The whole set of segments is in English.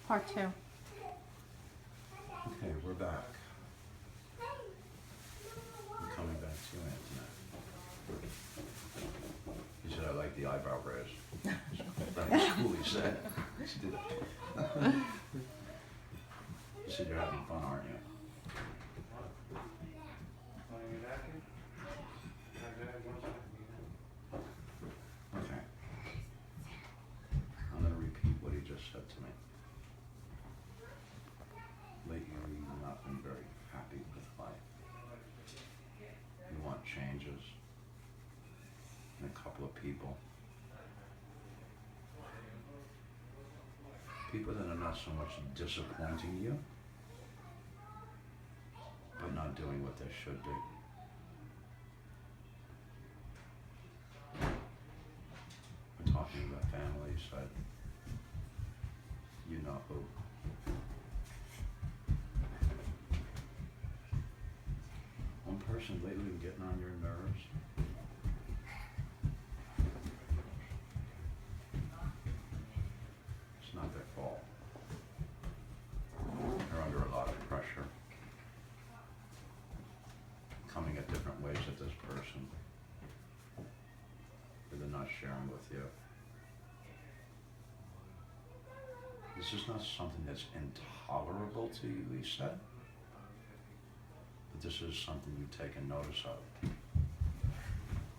Part two. Okay, we're back. I'm coming back to you, Antoinette. He said, I like the eyebrow raise. That was cool, he said. She did it. He said, you're having fun, aren't you? Okay. I'm going to repeat what he just said to me. Lately, you've not been very happy with life. You want changes in a couple of people. People that are not so much disappointing you, but not doing what they should be. We're talking about families that you know who. One person lately been getting on your nerves. It's not their fault. They're under a lot of pressure. Coming at different ways at this person. But they're not sharing with you. This is not something that's intolerable to you, he said. But this is something you've taken notice of.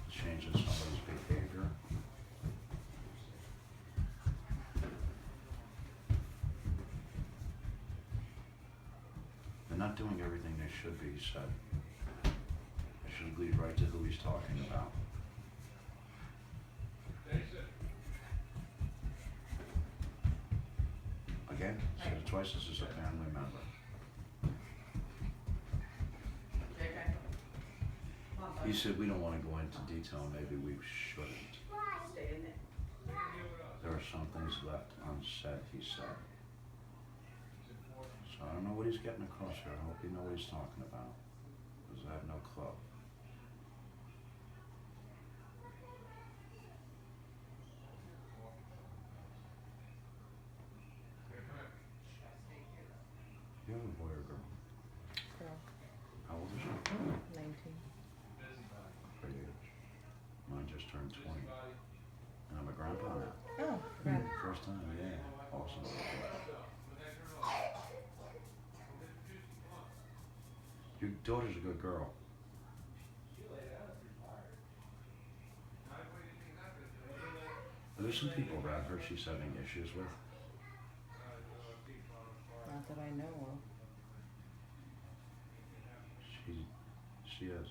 Changing somebody's behavior. They're not doing everything they should be, he said. I should lead right to who he's talking about. Again, said it twice, this is a family member. He said we don't want to go into detail, maybe we shouldn't. There are some things left unsaid, he said. So I don't know what he's getting across here. I hope you know what he's talking about, because I have no clue. You have a boy or girl? Girl. How old is she? 19. Pretty age. Mine just turned 20. And I'm a grandpa now. Oh, right. First time, yeah. Awesome. Your daughter's a good girl. There's some people around her she's having issues with. Not that I know of. She is.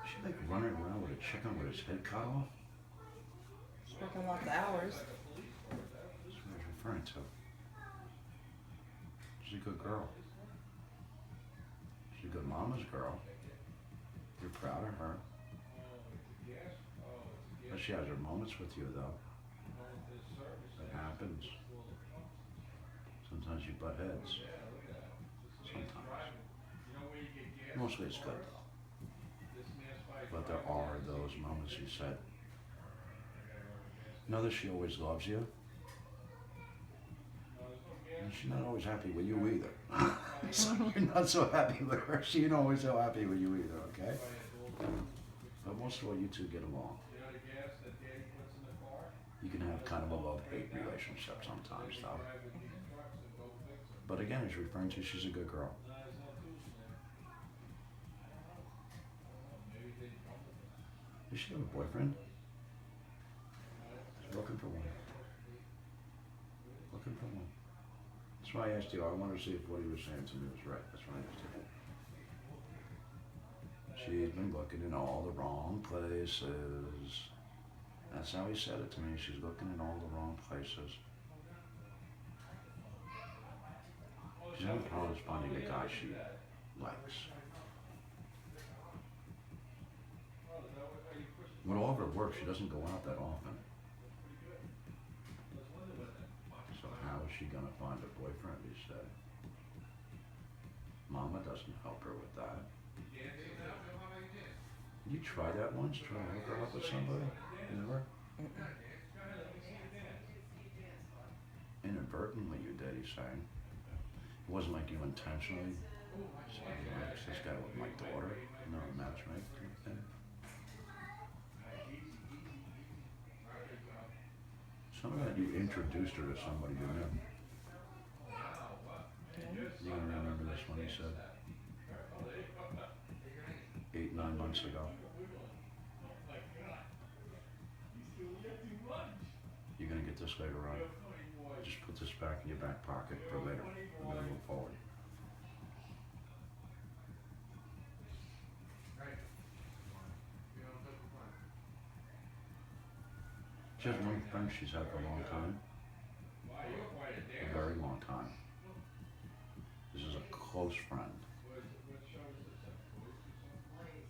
She like running around with a chicken with his head cut off? She's working lots of hours. That's what I was referring to. She's a good girl. She's a good mama's girl. You're proud of her. But she has her moments with you, though. It happens. Sometimes you butt heads. Sometimes. Mostly it's good, though. But there are those moments, he said. Know that she always loves you. And she's not always happy with you either. So you're not so happy with her. She ain't always so happy with you either, okay? But most of all, you two get along. You can have kind of a love-hate relationship sometimes, though. But again, he's referring to she's a good girl. Does she have a boyfriend? She's looking for one. Looking for one. That's why I asked you. I wanted to see if what he was saying to me was right. That's why I asked you. She's been looking in all the wrong places. That's how he said it to me. She's looking in all the wrong places. She's having problems finding a guy she likes. With all of her work, she doesn't go out that often. So how is she going to find a boyfriend, he said? Mama doesn't help her with that. You try that once? Try to hook her up with somebody? Never? Mm-mm. Inadvertently you did, he's saying. It wasn't like you intentionally said, you know, it's this guy with my daughter. No, matchmaking thing. Some of that you introduced her to somebody you knew. Okay. You gonna remember this one he said? 8, 9 months ago. You're gonna get this later on. Just put this back in your back pocket for later. We're gonna move forward. She has one friend she's had for a long time. A very long time. This is a close friend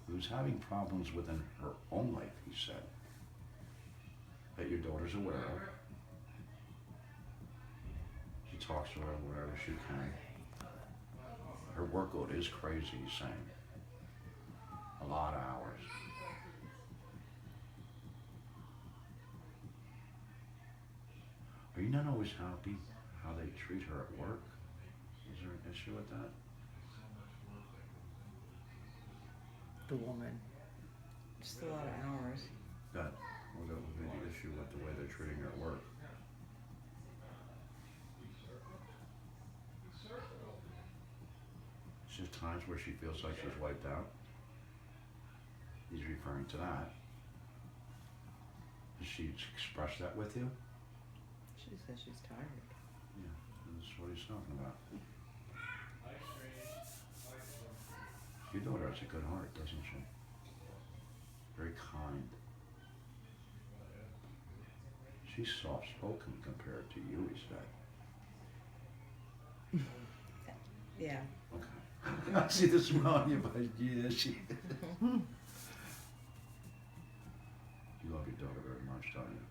who's having problems within her own life, he said, that your daughter's aware of. She talks to her wherever she can. Her workload is crazy, he's saying. A lot of hours. Are you not always happy how they treat her at work? Is there an issue with that? The woman. Just a lot of hours. That would be the issue with the way they're treating her at work. It's just times where she feels like she's wiped out. He's referring to that. Does she express that with you? She says she's tired. Yeah, that's what he's talking about. Your daughter has a good heart, doesn't she? Very kind. She's soft-spoken compared to you, he said. Yeah. Okay. I see the smile on your face. Yeah, she. You love your daughter very much, don't you?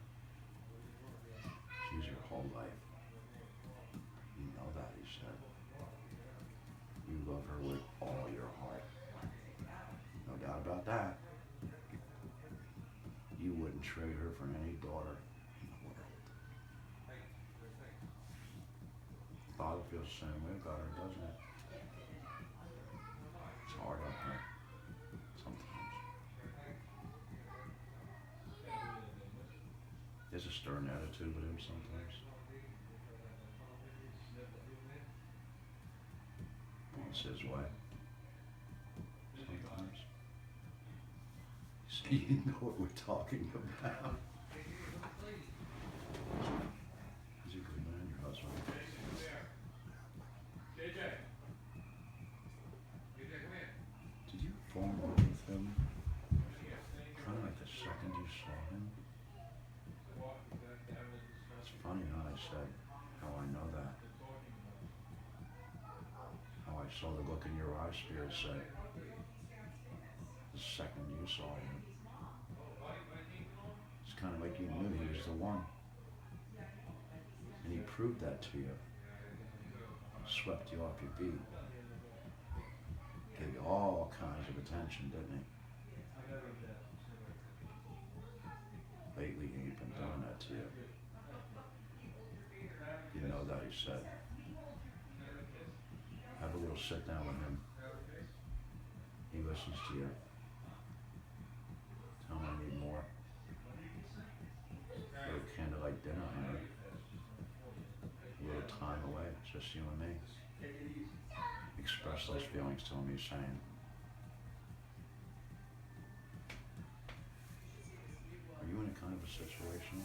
She's your whole life. You know that, he said. You love her with all your heart. No doubt about that. You wouldn't trade her for any daughter in the world. Father feels the same way about her, doesn't it? It's hard on her sometimes. There's a stern attitude with him sometimes. It's his way. Sometimes. So you know what we're talking about. He's a good man, your husband. Did you fall in love with him kind of like the second you saw him? It's funny how I said how I know that. How I saw the look in your eyes, Spirit said, the second you saw him. It's kind of like you knew he was the one. And he proved that to you. Swept you off your feet. Gave you all kinds of attention, didn't he? Lately he ain't been doing that to you. You know that, he said. Have a little sit down with him. He listens to you. Tell him I need more. A little candlelight dinner, honey. A little time away, just you and me. Express those feelings to him, he's saying. Are you in a kind of a situation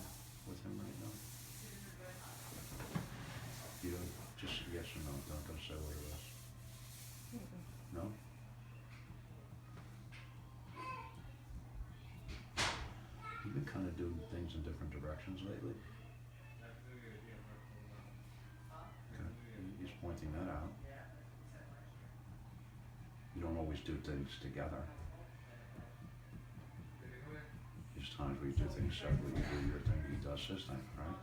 with him right now? You don't, just yes or no, don't say what it is. No? You've been kind of doing things in different directions lately. Okay. He's pointing that out. You don't always do things together. There's times where you do things separately. You do your thing, he does his thing, right?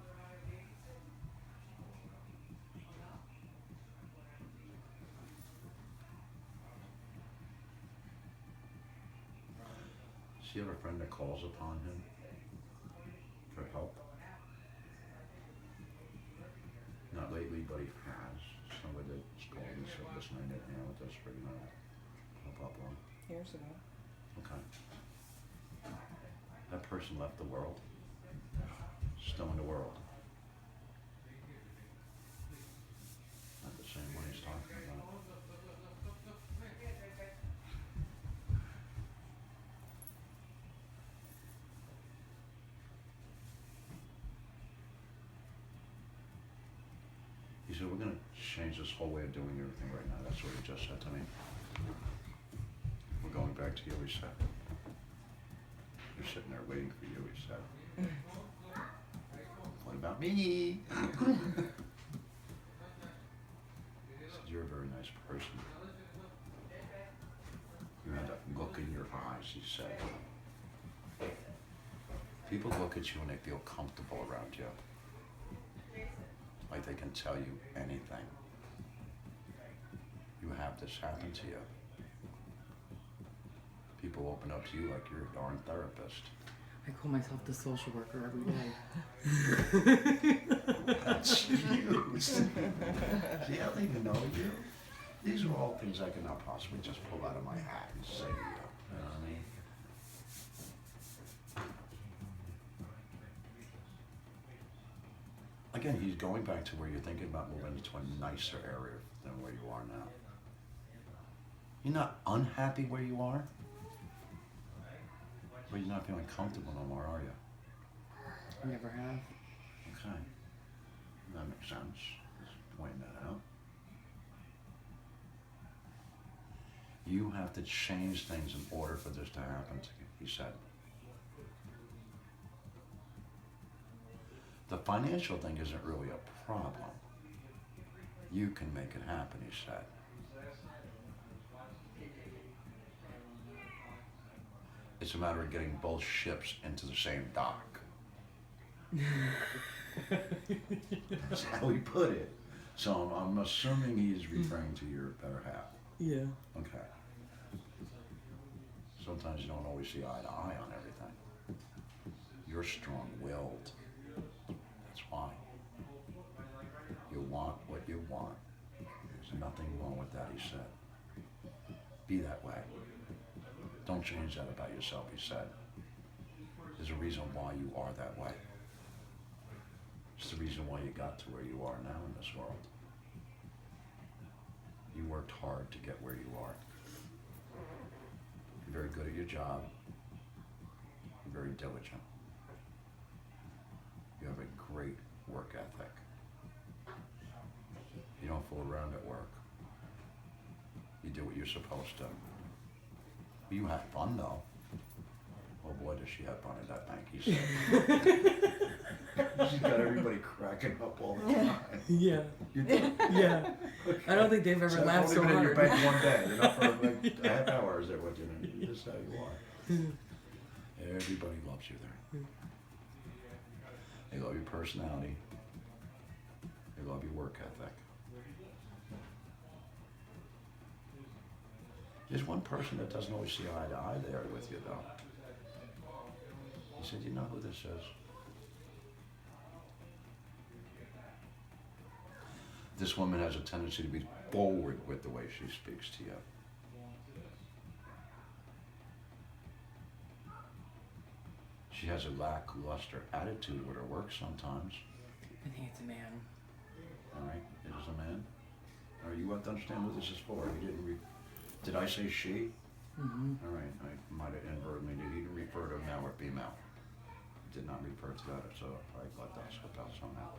he have a friend that calls upon him for help? Not lately, but he has. Somebody that's called and said, listen, I need a hand with this, we're gonna help up on. Years ago. Okay. That person left the world. Still in the world. Not the same one he's talking about. He said, we're going to change this whole way of doing everything right now. That's what he just said to me. We're going back to you, he said. You're sitting there waiting for you, he said. What about me? He said, you're a very nice person. You had that look in your eyes, he said. People look at you and they feel comfortable around you. Like they can tell you anything. You have this happen to you. People open up to you like you're a darn therapist. I call myself the social worker every day. That's you. See, I don't even know you. These are all things I cannot possibly just pull out of my hat and say to you. You know what I mean? Again, he's going back to where you're thinking about moving into a nicer area than where you are now. You're not unhappy where you are, but you're not feeling comfortable no more, are you? I never have. Okay. That makes sense. Just pointing that out. You have to change things in order for this to happen to you, he said. The financial thing isn't really a problem. You can make it happen, he said. It's a matter of getting both ships into the same dock. That's how he put it. So I'm assuming he's referring to your better half. Yeah. Okay. Sometimes you don't always see eye to eye on everything. You're strong-willed. That's why. You want what you want. There's nothing wrong with that, he said. Be that way. Don't change that about yourself, he said. There's a reason why you are that way. It's the reason why you got to where you are now in this world. You worked hard to get where you are. You're very good at your job. You're very diligent. You have a great work ethic. You don't fool around at work. You do what you're supposed to. You had fun though. Oh boy, does she have fun at that bank, he said. She's got everybody cracking up all the time. Yeah. You do? Yeah. Okay. I don't think they've ever So laughed so I've only been in your hard. bank one day. You're not for like a half hour, is that what you know? This is how you are. Everybody loves you there. They love your personality. They love your work ethic. There's one person that doesn't always see eye to eye there with you, though. He said, you know who this is? This woman has a tendency to be forward with the way she speaks to you. She has a lackluster attitude with her work sometimes. I think it's a man. All right, it is a man. All right, you have to understand what this is for. You didn't did I say she? Mm-hmm. All right, I might have inverted. He didn't refer to male or female. He did not refer to that, so I let that slip out somehow.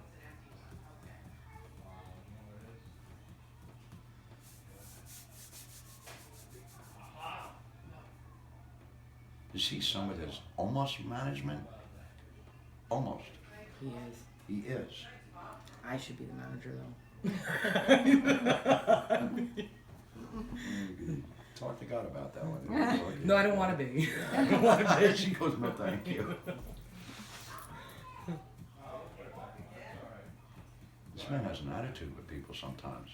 Is he somebody that's almost management? Almost. He is. He is. I should be the manager though. Talk to God about that one. No, I don't want to be. I don't want to be. She goes, no, thank you. This man has an attitude with people sometimes.